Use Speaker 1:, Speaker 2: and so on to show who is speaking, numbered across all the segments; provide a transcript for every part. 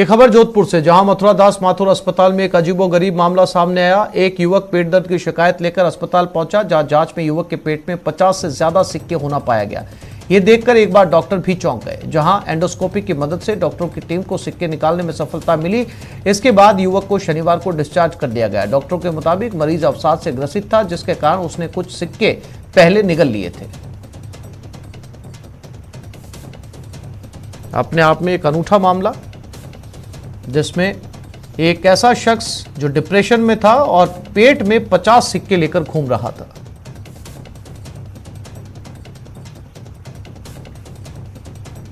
Speaker 1: ये खबर जोधपुर से, जहां मथुरादास माथुर अस्पताल में एक अजीबोगरीब मामला सामने आया। एक युवक पेट दर्द की शिकायत लेकर अस्पताल पहुंचा, जहां जांच में युवक के पेट में 50 से ज्यादा सिक्के होना पाया गया। ये देखकर एक बार डॉक्टर भी चौंक गए। जहां एंडोस्कोपी की मदद से डॉक्टरों की टीम को सिक्के निकालने में सफलता मिली। इसके बाद युवक को शनिवार को डिस्चार्ज कर दिया गया। डॉक्टरों के मुताबिक मरीज अवसाद से ग्रसित था, जिसके कारण उसने कुछ सिक्के पहले निगल लिए थे। अपने आप में एक अनूठा मामला, जिसमें एक ऐसा शख्स जो डिप्रेशन में था और पेट में 50 सिक्के लेकर घूम रहा था।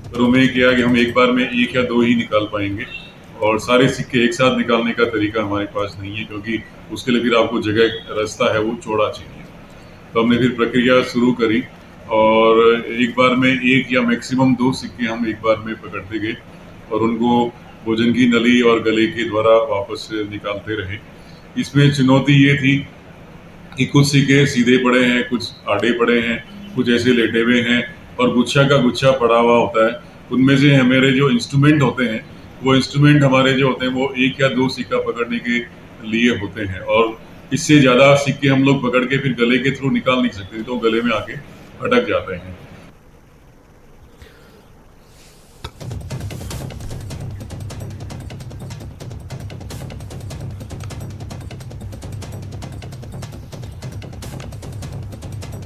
Speaker 2: तो हमें किया कि हम एक बार में एक या दो ही निकाल पाएंगे और सारे सिक्के एक साथ निकालने का तरीका हमारे पास नहीं है, क्योंकि उसके लिए फिर आपको जगह रास्ता है वो चौड़ा चाहिए। तो हमने फिर प्रक्रिया शुरू करी और एक बार में एक या मैक्सिमम दो सिक्के हम एक बार में पकड़ते गए और उनको भोजन की नली और गले के द्वारा वापस निकालते रहे। इसमें चुनौती ये थी कि कुछ सिक्के सीधे पड़े हैं, कुछ आड़े पड़े हैं, कुछ ऐसे लेटे हुए हैं और गुच्छा का गुच्छा पड़ा हुआ होता है। उनमें से हमारे जो इंस्ट्रूमेंट होते हैं, वो इंस्ट्रूमेंट हमारे जो होते हैं वो एक या दो सिक्का पकड़ने के लिए होते हैं और इससे ज़्यादा सिक्के हम लोग पकड़ के फिर गले के थ्रू निकाल नहीं सकते, तो गले में आके अटक जाते हैं।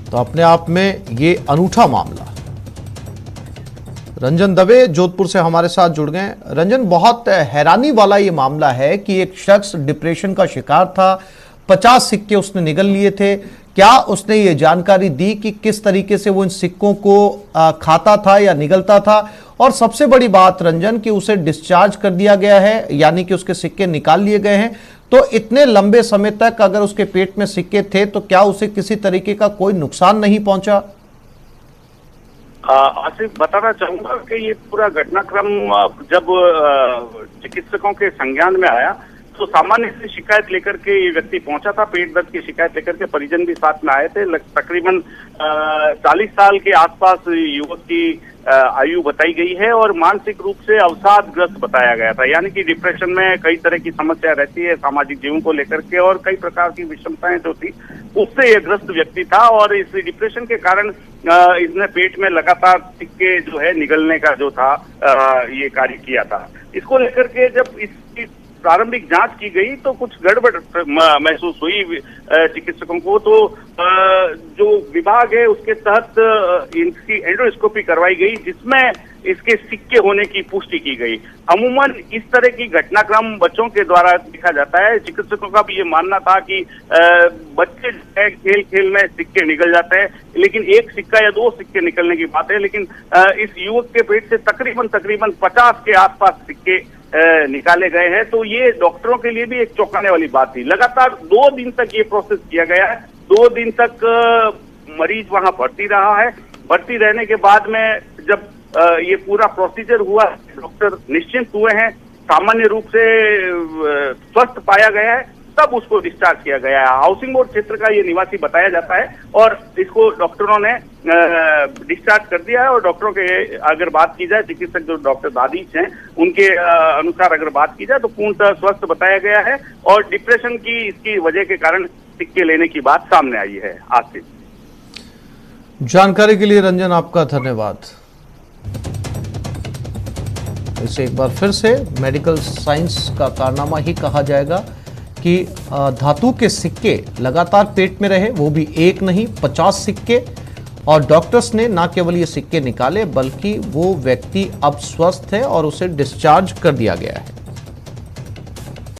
Speaker 1: तो अपने आप में ये अनूठा मामला। रंजन दवे जोधपुर से हमारे साथ जुड़ गए। रंजन, बहुत हैरानी वाला ये मामला है कि एक शख्स डिप्रेशन का शिकार था, 50 सिक्के उसने निगल लिए थे। क्या उसने ये जानकारी दी कि किस तरीके से वो इन सिक्कों को खाता था या निगलता था? और सबसे बड़ी बात रंजन, कि उसे डिस्चार्ज कर दिया गया है, यानी कि उसके सिक्के निकाल लिए गए हैं। तो इतने लंबे समय तक अगर उसके पेट में सिक्के थे तो क्या उसे किसी तरीके का कोई नुकसान नहीं पहुंचा?
Speaker 3: आसिफ, बताना चाहूंगा कि ये पूरा घटनाक्रम जब चिकित्सकों के संज्ञान में आया तो सामान्य से शिकायत लेकर के ये व्यक्ति पहुंचा था। पेट दर्द की शिकायत लेकर के परिजन भी साथ में आए थे। तकरीबन 40 साल के आसपास युवक की आयु बताई गई है और मानसिक रूप से अवसादग्रस्त बताया गया था, यानी कि डिप्रेशन में कई तरह की समस्या रहती है सामाजिक जीवन को लेकर के और कई प्रकार की विषमताएं जो थी उससे ये ग्रस्त व्यक्ति था और इस डिप्रेशन के कारण इसने पेट में लगातार सिक्के जो है निगलने का जो था ये कार्य किया था। इसको लेकर के जब इसकी प्रारंभिक जांच की गई तो कुछ गड़बड़ महसूस हुई चिकित्सकों को। तो जो विभाग है उसके तहत इनकी एंडोस्कोपी करवाई गई, जिसमें इसके सिक्के होने की पुष्टि की गई। अमूमन इस तरह की घटनाक्रम बच्चों के द्वारा देखा जाता है। चिकित्सकों का भी ये मानना था कि बच्चे खेल खेल में सिक्के निकल जाते हैं, लेकिन एक सिक्का या दो सिक्के निकलने की बात है। लेकिन इस युवक के पेट से तकरीबन 50 के आसपास सिक्के निकाले गए हैं। तो ये डॉक्टरों के लिए भी एक चौंकाने वाली बात थी। लगातार 2 दिन तक ये प्रोसेस किया गया है। 2 दिन तक मरीज वहां भर्ती रहा है। भर्ती रहने के बाद में जब ये पूरा प्रोसीजर हुआ, डॉक्टर निश्चिंत हुए हैं, सामान्य रूप से स्वस्थ पाया गया है, तब उसको डिस्चार्ज किया गया है। हाउसिंग बोर्ड क्षेत्र का ये निवासी बताया जाता है और इसको डॉक्टरों ने डिस्चार्ज कर दिया है। और डॉक्टरों के अगर बात की जाए, चिकित्सक जो डॉक्टर दादीश हैं उनके अनुसार अगर बात की जाए तो पूर्णतः स्वस्थ बताया गया है और डिप्रेशन की इसकी वजह के कारण सिक्के लेने की बात सामने आई है। आज से
Speaker 1: जानकारी के लिए रंजन आपका धन्यवाद। इसे एक बार फिर से मेडिकल साइंस का कारनामा ही कहा जाएगा कि धातु के सिक्के लगातार पेट में रहे, वो भी एक नहीं 50 सिक्के, और डॉक्टर्स ने न केवल ये सिक्के निकाले बल्कि वो व्यक्ति अब स्वस्थ है और उसे डिस्चार्ज कर दिया गया है।